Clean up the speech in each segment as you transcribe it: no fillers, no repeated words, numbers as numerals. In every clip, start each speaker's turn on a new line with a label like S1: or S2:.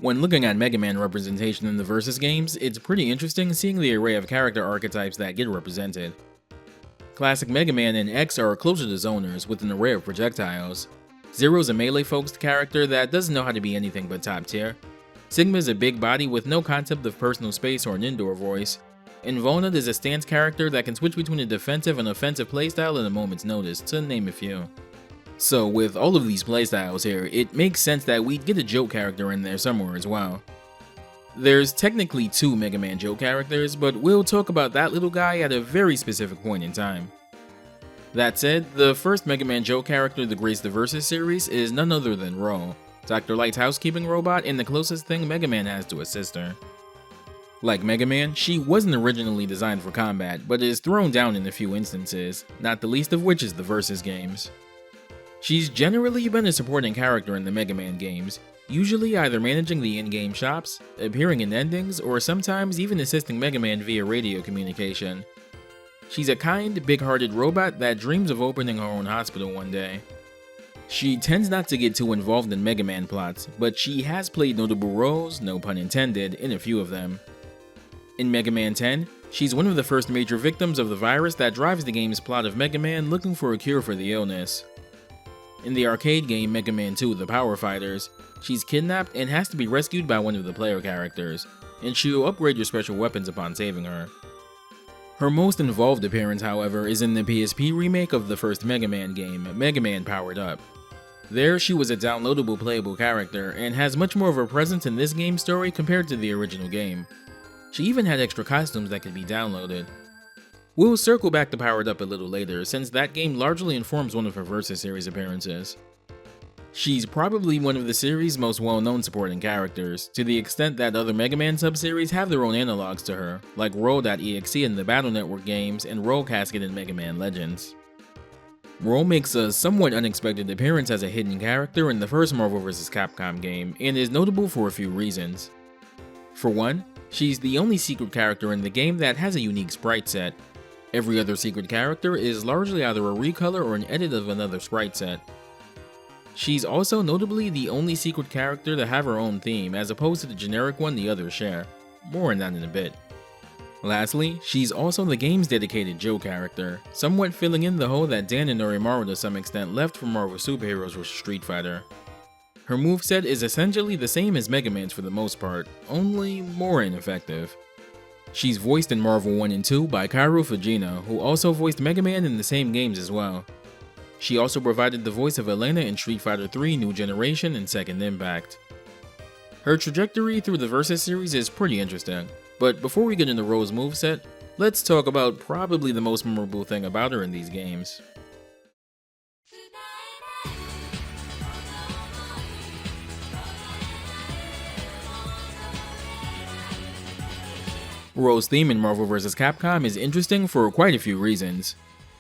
S1: When looking at Mega Man representation in the Versus games, it's pretty interesting seeing the array of character archetypes that get represented. Classic Mega Man and X are closer to zoners with an array of projectiles. Zero's a melee-focused character that doesn't know how to be anything but top tier. Sigma's a big body with no concept of personal space or an indoor voice. And Volnut is a stance character that can switch between a defensive and offensive playstyle at a moment's notice, to name a few. So with all of these playstyles here, it makes sense that we'd get a joke character in there somewhere as well. There's technically 2 Mega Man joke characters, but we'll talk about that little guy at a very specific point in time. That said, the first Mega Man joke character to grace the Versus series is none other than Ro, Dr. Light's housekeeping robot and the closest thing Mega Man has to a sister. Like Mega Man, she wasn't originally designed for combat, but is thrown down in a few instances, not the least of which is the Versus games. She's generally been a supporting character in the Mega Man games, usually either managing the in-game shops, appearing in endings, or sometimes even assisting Mega Man via radio communication. She's a kind, big-hearted robot that dreams of opening her own hospital one day. She tends not to get too involved in Mega Man plots, but she has played notable roles, no pun intended, in a few of them. In Mega Man 10, she's one of the first major victims of the virus that drives the game's plot of Mega Man looking for a cure for the illness. In the arcade game Mega Man 2 The Power Fighters, she's kidnapped and has to be rescued by one of the player characters, and she'll upgrade your special weapons upon saving her. Her most involved appearance, however, is in the PSP remake of the first Mega Man game, Mega Man Powered Up. There, she was a downloadable playable character, and has much more of a presence in this game's story compared to the original game. She even had extra costumes that could be downloaded. We'll circle back to Powered Up a little later, since that game largely informs one of her Versus series appearances. She's probably one of the series' most well-known supporting characters, to the extent that other Mega Man sub-series have their own analogs to her, like Roll.exe in the Battle Network games and Roll Casket in Mega Man Legends. Roll makes a somewhat unexpected appearance as a hidden character in the first Marvel vs. Capcom game, and is notable for a few reasons. For one, she's the only secret character in the game that has a unique sprite set. Every other secret character is largely either a recolor or an edit of another sprite set. She's also notably the only secret character to have her own theme, as opposed to the generic one the others share. More on that in a bit. Lastly, she's also the game's dedicated joke character, somewhat filling in the hole that Dan and Norimaru to some extent left from Marvel Superheroes vs. Street Fighter. Her moveset is essentially the same as Mega Man's for the most part, only more ineffective. She's voiced in Marvel 1 and 2 by Kaoru Fujino, who also voiced Mega Man in the same games as well. She also provided the voice of Elena in Street Fighter 3 New Generation and Second Impact. Her trajectory through the Versus series is pretty interesting, but before we get into Ro's moveset, let's talk about probably the most memorable thing about her in these games. Ro's theme in Marvel vs. Capcom is interesting for quite a few reasons.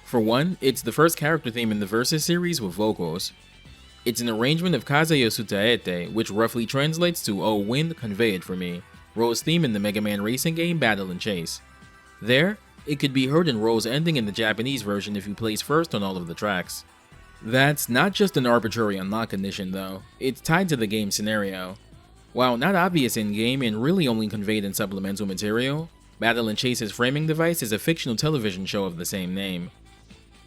S1: For one, it's the first character theme in the Versus series with vocals. It's an arrangement of Kaze Yo Tsutaete, which roughly translates to "Oh Wind, convey it for me," Ro's theme in the Mega Man racing game Battle and Chase. There, it could be heard in Ro's ending in the Japanese version if you place first on all of the tracks. That's not just an arbitrary unlock condition though, it's tied to the game scenario. While not obvious in-game and really only conveyed in supplemental material, Battle and Chase's framing device is a fictional television show of the same name.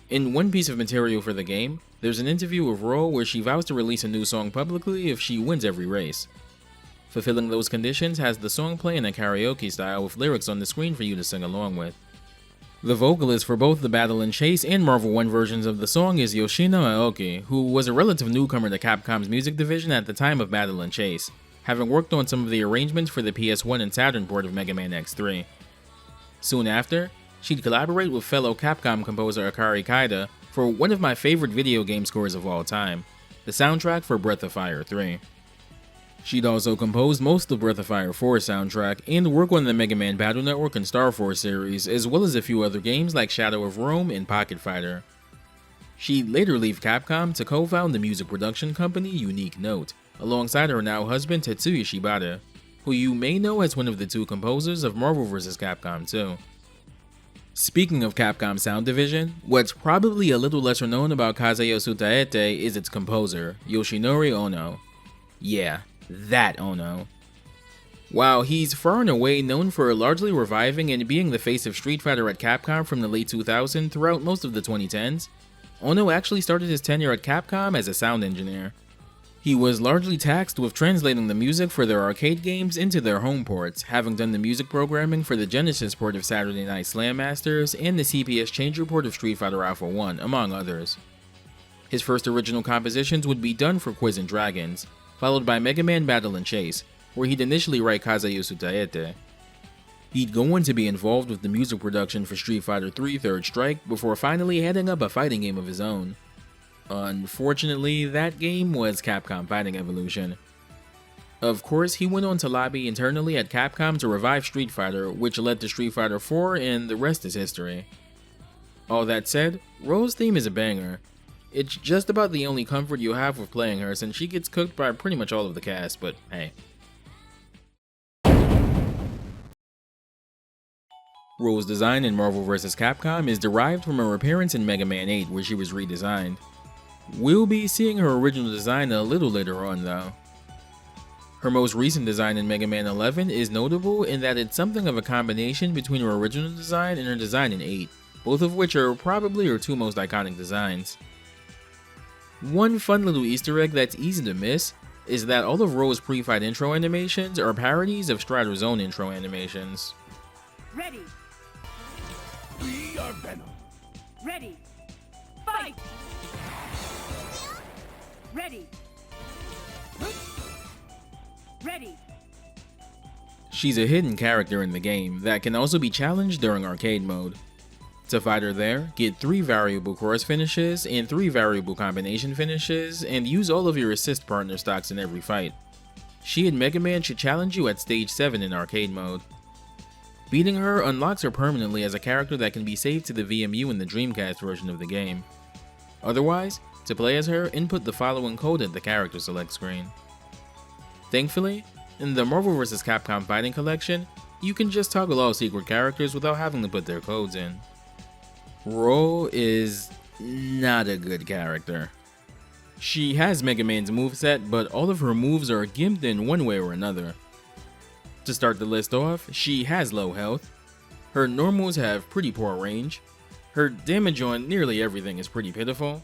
S1: In one piece of material for the game, there's an interview with Ro where she vows to release a new song publicly if she wins every race. Fulfilling those conditions has the song play in a karaoke style with lyrics on the screen for you to sing along with. The vocalist for both the Battle and Chase and Marvel 1 versions of the song is Yoshino Aoki, who was a relative newcomer to Capcom's music division at the time of Battle and Chase, having worked on some of the arrangements for the PS1 and Saturn port of Mega Man X3. Soon after, she'd collaborate with fellow Capcom composer Akari Kaida for one of my favorite video game scores of all time, the soundtrack for Breath of Fire 3. She'd also composed most of Breath of Fire 4's soundtrack and work on the Mega Man Battle Network and Star Force series, as well as a few other games like Shadow of Rome and Pocket Fighter. She'd later leave Capcom to co-found the music production company Unique Note, alongside her now husband Tetsuya Shibata, who you may know as one of the 2 composers of Marvel vs. Capcom 2. Speaking of Capcom Sound Division, what's probably a little lesser known about Kaze Yo Tsutaete is its composer, Yoshinori Ono. Yeah, that Ono. While he's far and away known for largely reviving and being the face of Street Fighter at Capcom from the late 2000s throughout most of the 2010s, Ono actually started his tenure at Capcom as a sound engineer. He was largely tasked with translating the music for their arcade games into their home ports, having done the music programming for the Genesis port of Saturday Night Slam Masters and the CPS Changer port of Street Fighter Alpha 1, among others. His first original compositions would be done for Quiz and Dragons, followed by Mega Man Battle and Chase, where he'd initially write Kaze Yo Tsutaete. He'd go on to be involved with the music production for Street Fighter III Third Strike before finally heading up a fighting game of his own. Unfortunately, that game was Capcom Fighting Evolution. Of course, he went on to lobby internally at Capcom to revive Street Fighter, which led to Street Fighter IV, and the rest is history. All that said, Ro's theme is a banger. It's just about the only comfort you have with playing her since she gets cooked by pretty much all of the cast, but hey. Ro's design in Marvel vs. Capcom is derived from her appearance in Mega Man 8, where she was redesigned. We'll be seeing her original design a little later on though. Her most recent design in Mega Man 11 is notable in that it's something of a combination between her original design and her design in 8, both of which are probably her two most iconic designs. One fun little Easter egg that's easy to miss is that all of Ro's pre-fight intro animations are parodies of Strider's own intro animations.
S2: Ready. We are Venom. Ready. Fight. Ready. Ready.
S1: She's a hidden character in the game that can also be challenged during arcade mode. To fight her there, get 3 variable cross finishes and 3 variable combination finishes, and use all of your assist partner stocks in every fight. She and Mega Man should challenge you at stage 7 in arcade mode. Beating her unlocks her permanently as a character that can be saved to the VMU in the Dreamcast version of the game. Otherwise, to play as her, input the following code at the character select screen. Thankfully, in the Marvel vs. Capcom Fighting Collection, you can just toggle all secret characters without having to put their codes in. Ro is not a good character. She has Mega Man's moveset, but all of her moves are gimped in one way or another. To start the list off, she has low health, her normals have pretty poor range, her damage on nearly everything is pretty pitiful,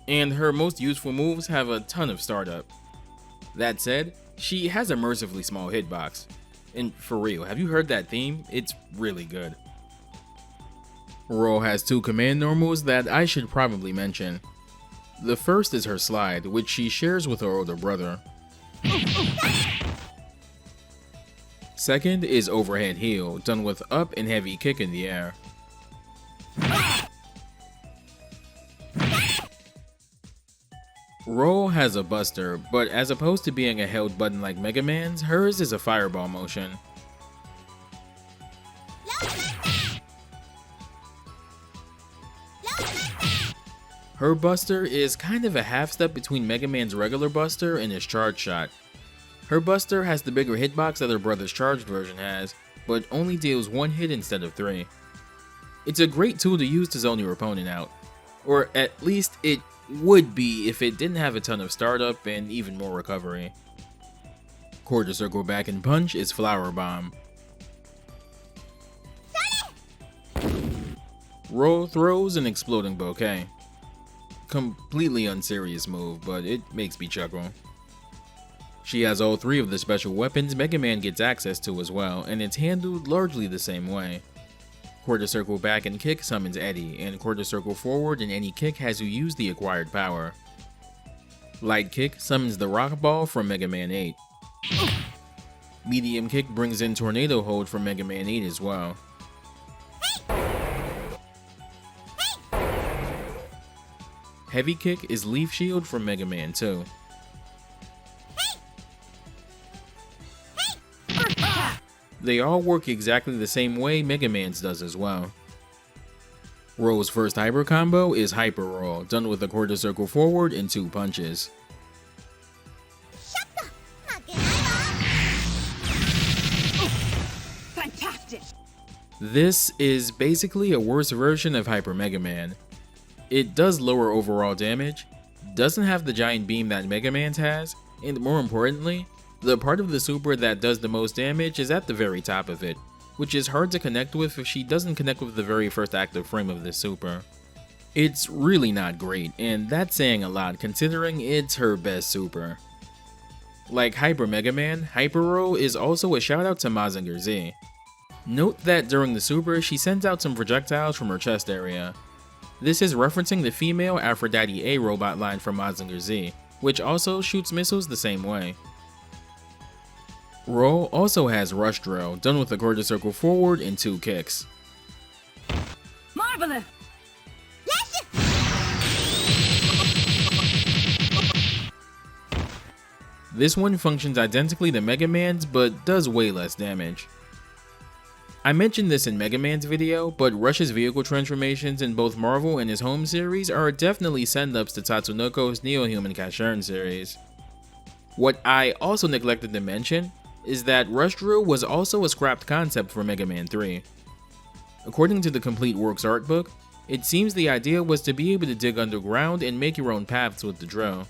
S1: and her most useful moves have a ton of startup. That said, she has a mercifully small hitbox. And for real, have you heard that theme? It's really good. Ro has 2 command normals that I should probably mention. The first is her slide, which she shares with her older brother. Second is overhead heel, done with up and heavy kick in the air. Ro has a buster, but as opposed to being a held button like Mega Man's, hers is a fireball motion. Her buster is kind of a half step between Mega Man's regular buster and his charge shot. Her buster has the bigger hitbox that her brother's charged version has, but only deals 1 hit instead of 3. It's a great tool to use to zone your opponent out, or at least it would be if it didn't have a ton of startup and even more recovery. Quarter circle back and punch is Flower Bomb. Ro throws an exploding bouquet. Completely unserious move, but it makes me chuckle. She has all 3 of the special weapons Mega Man gets access to as well, and it's handled largely the same way. Quarter circle back and kick summons Eddie, and quarter circle forward and any kick has you use the acquired power. Light kick summons the rock ball from Mega Man 8. Medium kick brings in tornado hold from Mega Man 8 as well. Heavy kick is leaf shield from Mega Man 2. They all work exactly the same way Mega Man's does as well. Ro's first hyper combo is Hyper Roll, done with a quarter circle forward and 2 punches.
S2: Fantastic.
S1: This is basically a worse version of Hyper Mega Man. It does lower overall damage, doesn't have the giant beam that Mega Man's has, and more importantly, The part of the super that does the most damage is at the very top of it, which is hard to connect with if she doesn't connect with the very first active frame of this super. It's really not great, and that's saying a lot considering it's her best super. Like Hyper Mega Man, Hyper Row is also a shout out to Mazinger Z. Note that during the super, she sends out some projectiles from her chest area. This is referencing the female Aphrodite A robot line from Mazinger Z, which also shoots missiles the same way. Row also has Rush Drill, done with a quarter circle forward and 2 kicks.
S2: Marvelous!
S1: This one functions identically to Mega Man's, but does way less damage. I mentioned this in Mega Man's video, but Rush's vehicle transformations in both Marvel and his home series are definitely send-ups to Tatsunoko's Neo-Human Casshern series. What I also neglected to mention is that Rush Drill was also a scrapped concept for Mega Man 3. According to the Complete Works art book, it seems the idea was to be able to dig underground and make your own paths with the drill.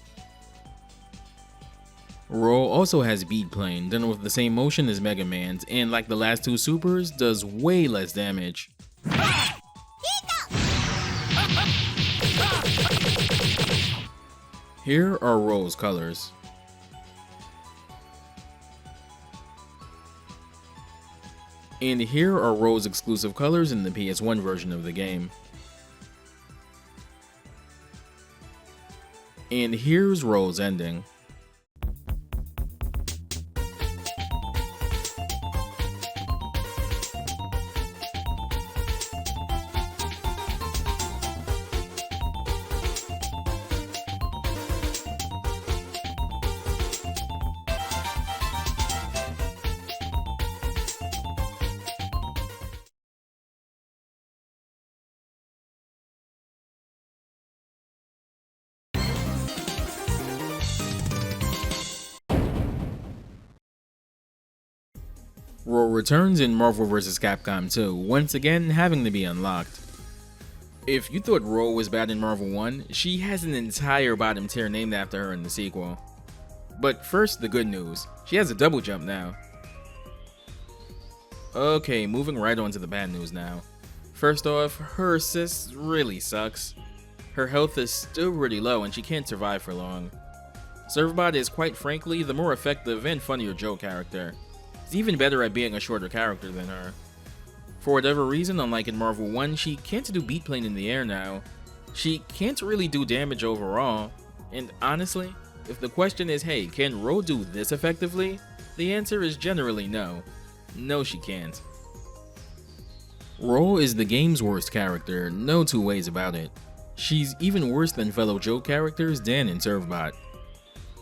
S1: Roll also has Beat Plane, done with the same motion as Mega Man's, and like the last 2 supers, does way less damage. Here are Roll's colors. And here are Roll's exclusive colors in the PS1 version of the game. And here's Roll's ending. Roll returns in Marvel vs. Capcom 2, once again having to be unlocked. If you thought Roll was bad in Marvel 1, she has an entire bottom tier named after her in the sequel. But first, the good news. She has a double jump now. Okay, moving right on to the bad news now. First off, her assist really sucks. Her health is still really low and she can't survive for long. Servbot is quite frankly the more effective and funnier Joe character. He's even better at being a shorter character than her. For whatever reason, unlike in Marvel 1, she can't do Beat Plane in the air now. She can't really do damage overall, and honestly, if the question is, hey, can Ro do this effectively? The answer is generally no. No, she can't. Ro is the game's worst character, no 2 ways about it. She's even worse than fellow Joe characters Dan and Servbot.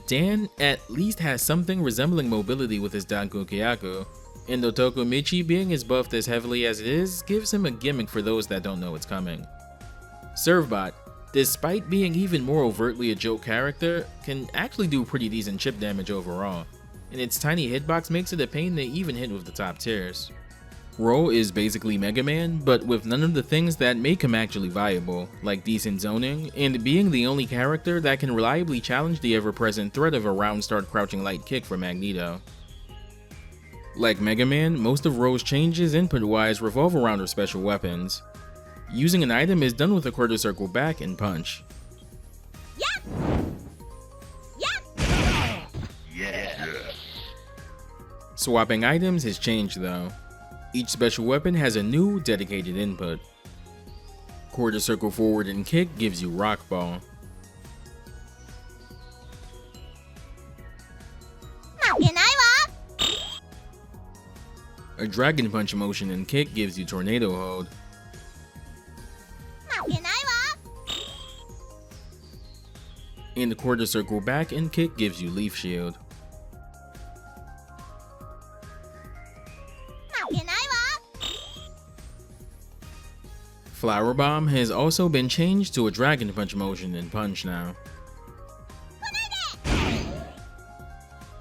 S1: Dan at least has something resembling mobility with his Danko Kyaku, and Otoko Michi being as buffed as heavily as it is gives him a gimmick for those that don't know it's coming. Servbot, despite being even more overtly a Joe character, can actually do pretty decent chip damage overall, and its tiny hitbox makes it a pain to even hit with the top tiers. Ro is basically Mega Man, but with none of the things that make him actually viable, like decent zoning, and being the only character that can reliably challenge the ever-present threat of a round start crouching light kick from Magneto. Like Mega Man, most of Ro's changes input-wise revolve around her special weapons. Using an item is done with a quarter circle back and punch. Swapping items has changed though. Each special weapon has a new, dedicated input. Quarter circle forward and kick gives you Rock Ball. A Dragon Punch motion and kick gives you Tornado Hold. And the quarter circle back and kick gives you Leaf Shield. Flower Bomb has also been changed to a Dragon Punch motion and punch now.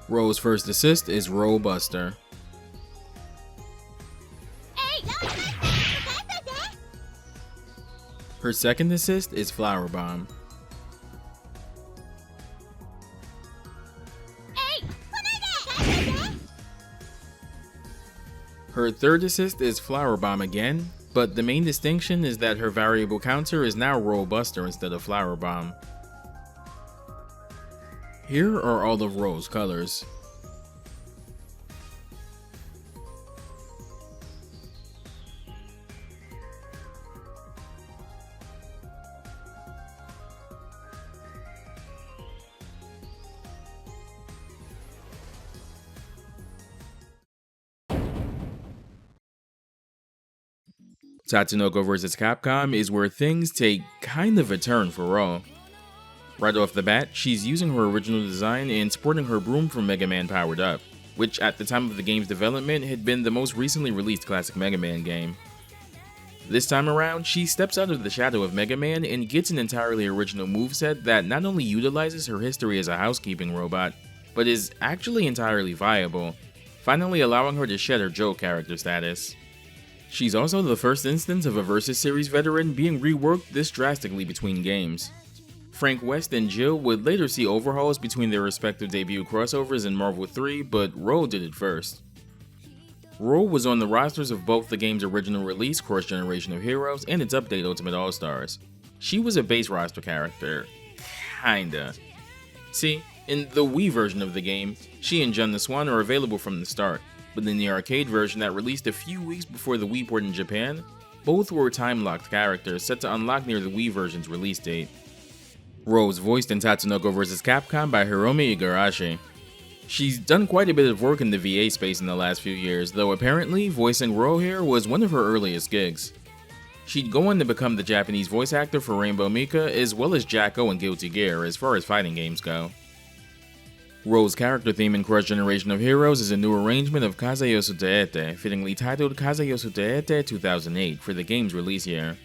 S1: Ro's first assist is Roll Buster. Her second assist is Flower Bomb. Her third assist is Flower Bomb again, but the main distinction is that her variable counter is now Roll Buster instead of Flower Bomb. Here are all of Roll's colors. Tatsunoko vs. Capcom is where things take kind of a turn for Ro. Right off the bat, she's using her original design and sporting her broom from Mega Man powered up, which at the time of the game's development had been the most recently released classic Mega Man game. This time around, she steps out of the shadow of Mega Man and gets an entirely original moveset that not only utilizes her history as a housekeeping robot, but is actually entirely viable, finally allowing her to shed her Joe character status. She's also the first instance of a Versus series veteran being reworked this drastically between games. Frank West and Jill would later see overhauls between their respective debut crossovers in Marvel 3, but Ro did it first. Ro was on the rosters of both the game's original release, Cross Generation of Heroes, and its update, Ultimate All-Stars. She was a base roster character. Kinda. See, in the Wii version of the game, she and Jun the Swan are available from the start, but in the arcade version that released a few weeks before the Wii port in Japan, both were time-locked characters set to unlock near the Wii version's release date. Ro was voiced in Tatsunoko vs. Capcom by Hiromi Igarashi. She's done quite a bit of work in the VA space in the last few years, though apparently voicing Ro here was one of her earliest gigs. She'd go on to become the Japanese voice actor for Rainbow Mika as well as Jacko in Guilty Gear as far as fighting games go. Ro's character theme in Cross Generation of Heroes is a new arrangement of Kaze Yo Tsutaete, fittingly titled Kaze Yo Tsutaete 2008 for the game's release year.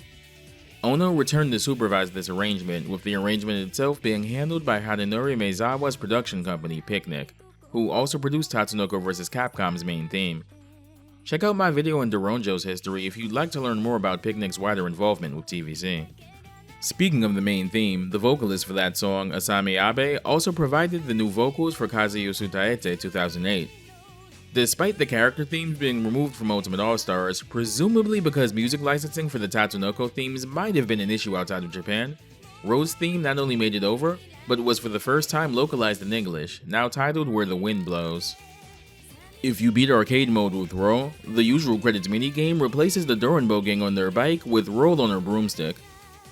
S1: Ono returned to supervise this arrangement, with the arrangement itself being handled by Hadenori Maezawa's production company, Picnic, who also produced Tatsunoko vs. Capcom's main theme. Check out my video on Doronjo's history if you'd like to learn more about Picnic's wider involvement with TVC. Speaking of the main theme, the vocalist for that song, Asami Abe, also provided the new vocals for Kaze Yo Tsutaete 2008. Despite the character themes being removed from Ultimate All-Stars, presumably because music licensing for the Tatsunoko themes might have been an issue outside of Japan, Ro's theme not only made it over, but was for the first time localized in English, now titled Where the Wind Blows. If you beat arcade mode with Ro, the usual credits minigame replaces the Dorenbogen on their bike with Roll on her broomstick.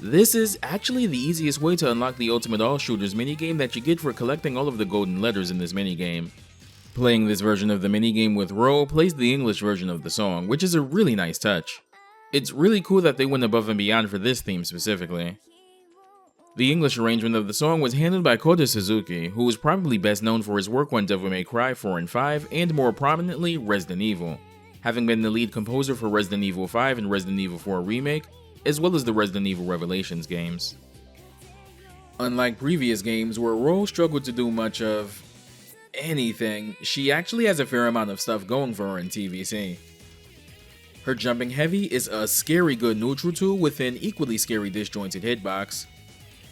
S1: This is actually the easiest way to unlock the Ultimate All-Shooters minigame that you get for collecting all of the golden letters in this minigame. Playing this version of the minigame with Ro plays the English version of the song, which is a really nice touch. It's really cool that they went above and beyond for this theme specifically. The English arrangement of the song was handled by Kota Suzuki, who is probably best known for his work on Devil May Cry 4 and 5, and more prominently, Resident Evil, having been the lead composer for Resident Evil 5 and Resident Evil 4 Remake, as well as the Resident Evil Revelations games. Unlike previous games where Ro struggled to do much of anything, she actually has a fair amount of stuff going for her in TVC. Her jumping heavy is a scary good neutral tool with an equally scary disjointed hitbox.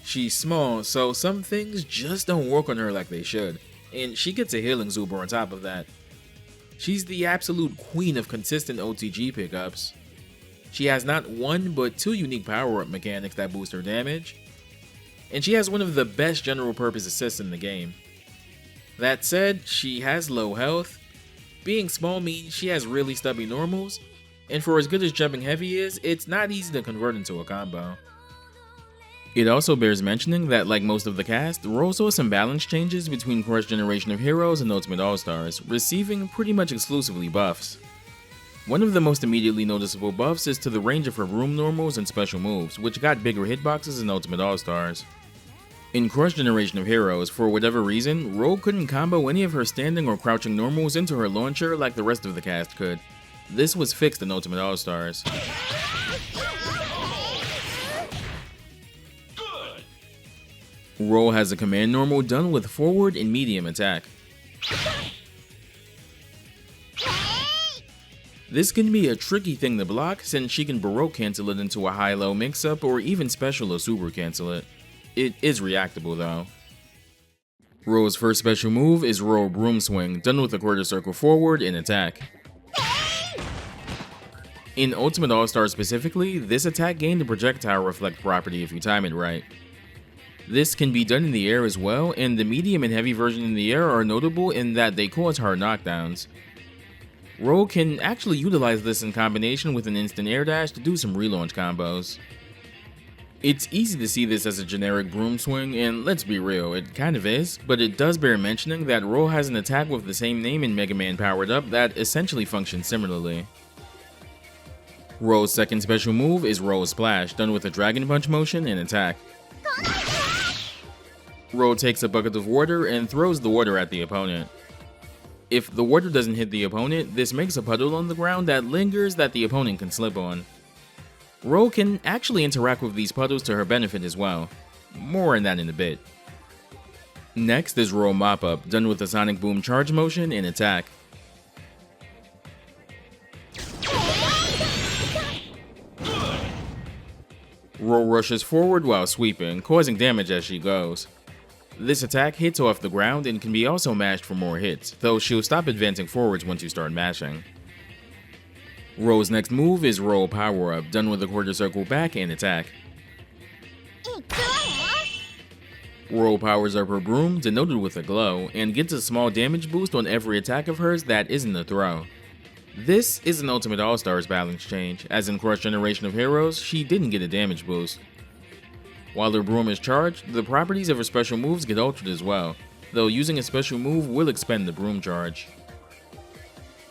S1: She's small, so some things just don't work on her like they should, and she gets a healing zuber on top of that. She's the absolute queen of consistent OTG pickups. She has not one but two unique power-up mechanics that boost her damage, and she has one of the best general purpose assists in the game. That said, she has low health. Being small means she has really stubby normals, and for as good as jumping heavy is, it's not easy to convert into a combo. It also bears mentioning that, like most of the cast, Ro saw some balance changes between Cross Generation of Heroes and Ultimate All-Stars, receiving pretty much exclusively buffs. One of the most immediately noticeable buffs is to the range of her room normals and special moves, which got bigger hitboxes in Ultimate All-Stars. In Cross Generation of Heroes, for whatever reason, Ro couldn't combo any of her standing or crouching normals into her launcher like the rest of the cast could. This was fixed in Ultimate All-Stars. Ro has a command normal done with forward and medium attack. This can be a tricky thing to block since she can Baroque cancel it into a high-low mix-up or even special or super cancel it. It is reactable though. Ro's first special move is Ro Broom Swing, done with a quarter circle forward and attack. In Ultimate All-Star specifically, this attack gained the projectile reflect property if you time it right. This can be done in the air as well, and the medium and heavy version in the air are notable in that they cause hard knockdowns. Ro can actually utilize this in combination with an instant air dash to do some relaunch combos. It's easy to see this as a generic broom swing, and let's be real, it kind of is, but it does bear mentioning that Ro has an attack with the same name in Mega Man powered up that essentially functions similarly. Ro's second special move is Ro Splash, done with a Dragon Punch motion and attack. Ro takes a bucket of water and throws the water at the opponent. If the water doesn't hit the opponent, this makes a puddle on the ground that lingers that the opponent can slip on. Ro can actually interact with these puddles to her benefit as well. More on that in a bit. Next is Ro Mop Up, done with a Sonic Boom charge motion and attack. Ro rushes forward while sweeping, causing damage as she goes. This attack hits off the ground and can be also mashed for more hits, though she'll stop advancing forwards once you start mashing. Ro's next move is Ro Power Up, done with a quarter circle back and attack. Ro powers up her broom, denoted with a glow, and gets a small damage boost on every attack of hers that isn't a throw. This is an Ultimate All-Stars balance change, as in Cross Generation of Heroes, she didn't get a damage boost. While her broom is charged, the properties of her special moves get altered as well, though using a special move will expend the broom charge.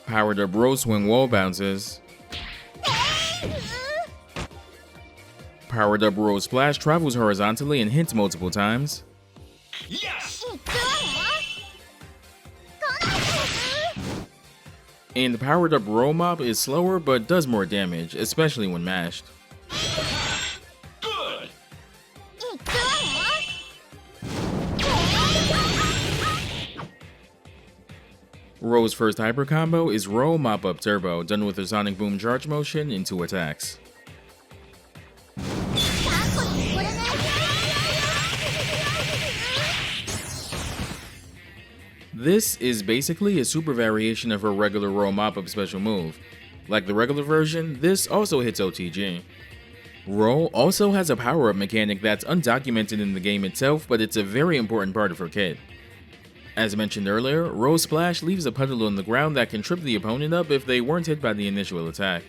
S1: Powered up Ro Swing wall bounces. Powered up Ro Splash travels horizontally and hits multiple times.
S3: Yes!
S1: And powered up Ro Mop is slower but does more damage, especially when mashed.
S3: Good!
S1: Ro's first hyper combo is Ro Mop Up Turbo, done with a Sonic Boom charge motion in 2 attacks. This is basically a super variation of her regular Ro Mop Up special move. Like the regular version, this also hits OTG. Ro also has a power-up mechanic that's undocumented in the game itself, but it's a very important part of her kit. As mentioned earlier, Ro Splash leaves a puddle on the ground that can trip the opponent up if they weren't hit by the initial attack.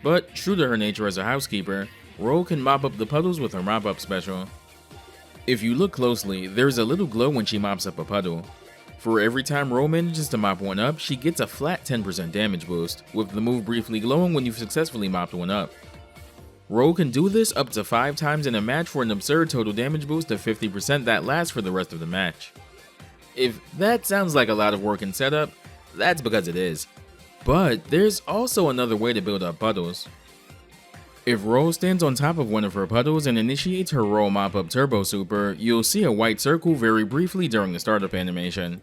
S1: But true to her nature as a housekeeper, Ro can mop up the puddles with her Mop Up special. If you look closely, there's a little glow when she mops up a puddle. For every time Ro manages to mop one up, she gets a flat 10% damage boost, with the move briefly glowing when you've successfully mopped one up. Ro can do this up to 5 times in a match for an absurd total damage boost of 50% that lasts for the rest of the match. If that sounds like a lot of work and setup, that's because it is. But there's also another way to build up puddles. If Ro stands on top of one of her puddles and initiates her Ro Mop Up Turbo Super, you'll see a white circle very briefly during the startup animation.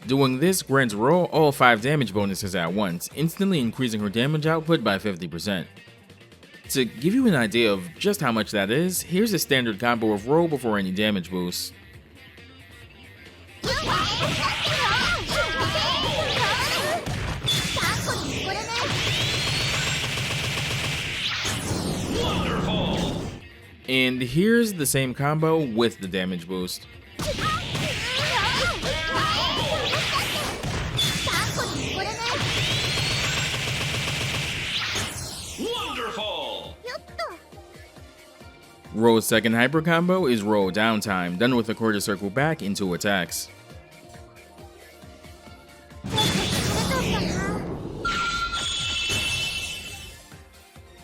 S1: Doing this grants Ro all 5 damage bonuses at once, instantly increasing her damage output by 50%. To give you an idea of just how much that is, here's a standard combo of Ro before any damage boosts.
S3: Wonderful!
S1: And here's the same combo with the damage boost.
S3: Wonderful!
S1: Ro's second hyper combo is Ro Downtime, done with a quarter circle back in 2 attacks.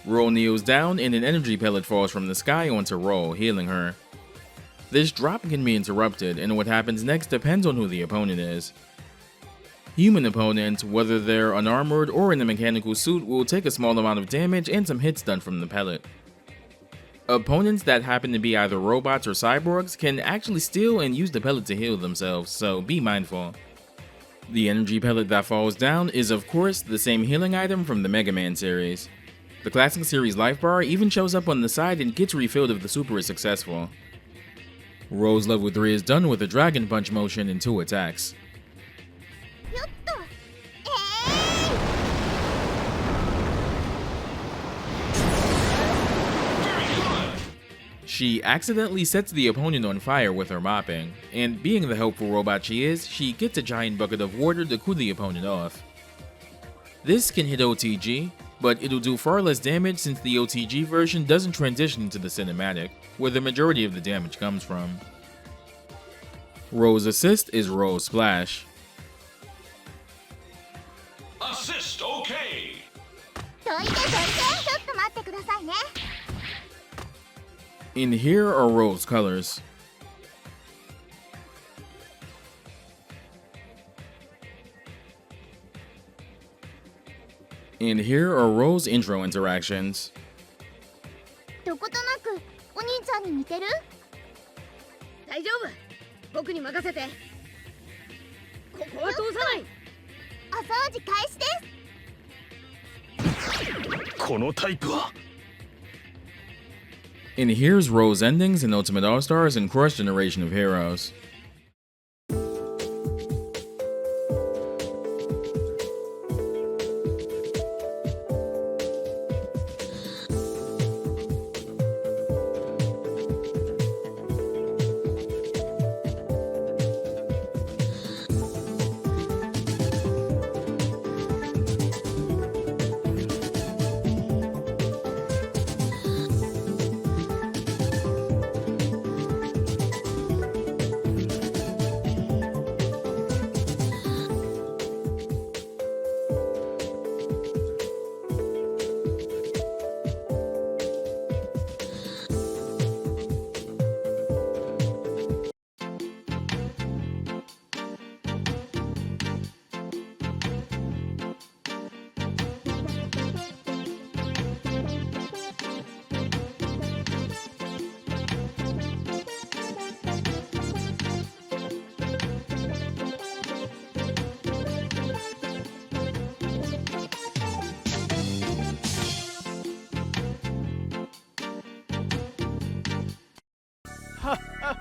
S1: Ro kneels down and an energy pellet falls from the sky onto Ro, healing her. This drop can be interrupted, and what happens next depends on who the opponent is. Human opponents, whether they're unarmored or in a mechanical suit, will take a small amount of damage and some hits done from the pellet. Opponents that happen to be either robots or cyborgs can actually steal and use the pellet to heal themselves, so be mindful. The energy pellet that falls down is of course the same healing item from the Mega Man series. The classic series life bar even shows up on the side and gets refilled if the super is successful. Ro's level 3 is done with a Dragon Punch motion in 2 attacks. She accidentally sets the opponent on fire with her mopping, and being the helpful robot she is, she gets a giant bucket of water to cool the opponent off. This can hit OTG, but it'll do far less damage since the OTG version doesn't transition to the cinematic, where the majority of the damage comes from. Rose assist is Rose splash.
S3: Assist okay.
S4: どいてどいて、ちょっと待ってくださいね。
S1: And here are Rose colors. And here are Rose intro interactions.
S4: どことなくお兄ちゃんに似てる？
S2: 大丈夫。僕に任せて。ここは通さない。
S4: お掃除開始です。
S5: このタイプは
S1: And here's Rose endings in Ultimate All-Stars and Cross Generation of Heroes.
S5: Ha ha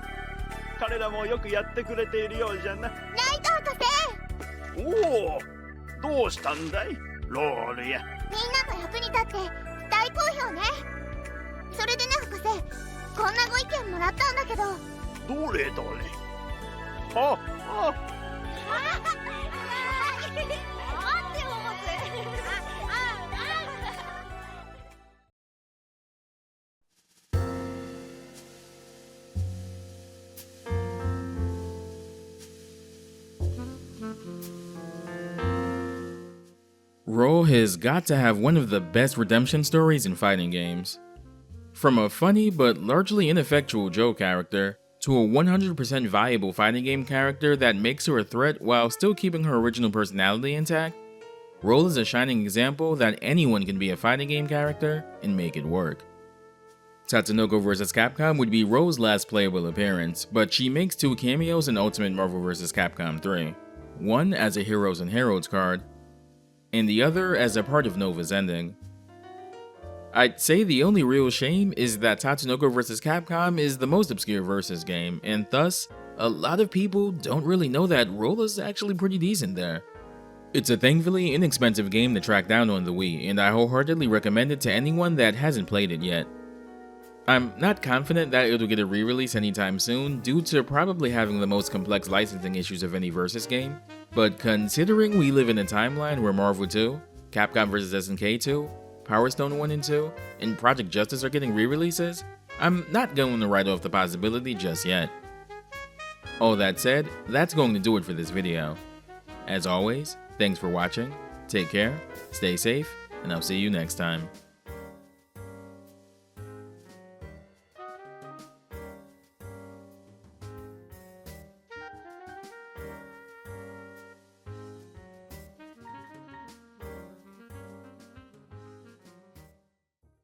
S5: 彼らもよくやってくれているようじゃな。
S4: ライト博士、
S5: おお、どうしたんだいロールや。
S4: みんなの役に立って大好評ね。それでね博士、こんなご意見もらったんだけど。
S5: どれどれ。ああ、
S1: Ro has got to have one of the best redemption stories in fighting games. From a funny but largely ineffectual Joe character, to a 100% viable fighting game character that makes her a threat while still keeping her original personality intact, Ro is a shining example that anyone can be a fighting game character and make it work. Tatsunoko vs. Capcom would be Ro's last playable appearance, but she makes 2 cameos in Ultimate Marvel vs. Capcom 3, one as a Heroes and Heralds card, and the other as a part of Nova's ending. I'd say the only real shame is that Tatsunoko vs. Capcom is the most obscure versus game, and thus, a lot of people don't really know that Rola's actually pretty decent there. It's a thankfully inexpensive game to track down on the Wii, and I wholeheartedly recommend it to anyone that hasn't played it yet. I'm not confident that it'll get a re-release anytime soon due to probably having the most complex licensing issues of any versus game, but considering we live in a timeline where Marvel 2, Capcom vs. SNK 2, Power Stone 1 and 2, and Project Justice are getting re-releases, I'm not going to write off the possibility just yet. All that said, that's going to do it for this video. As always, thanks for watching, take care, stay safe, and I'll see you next time.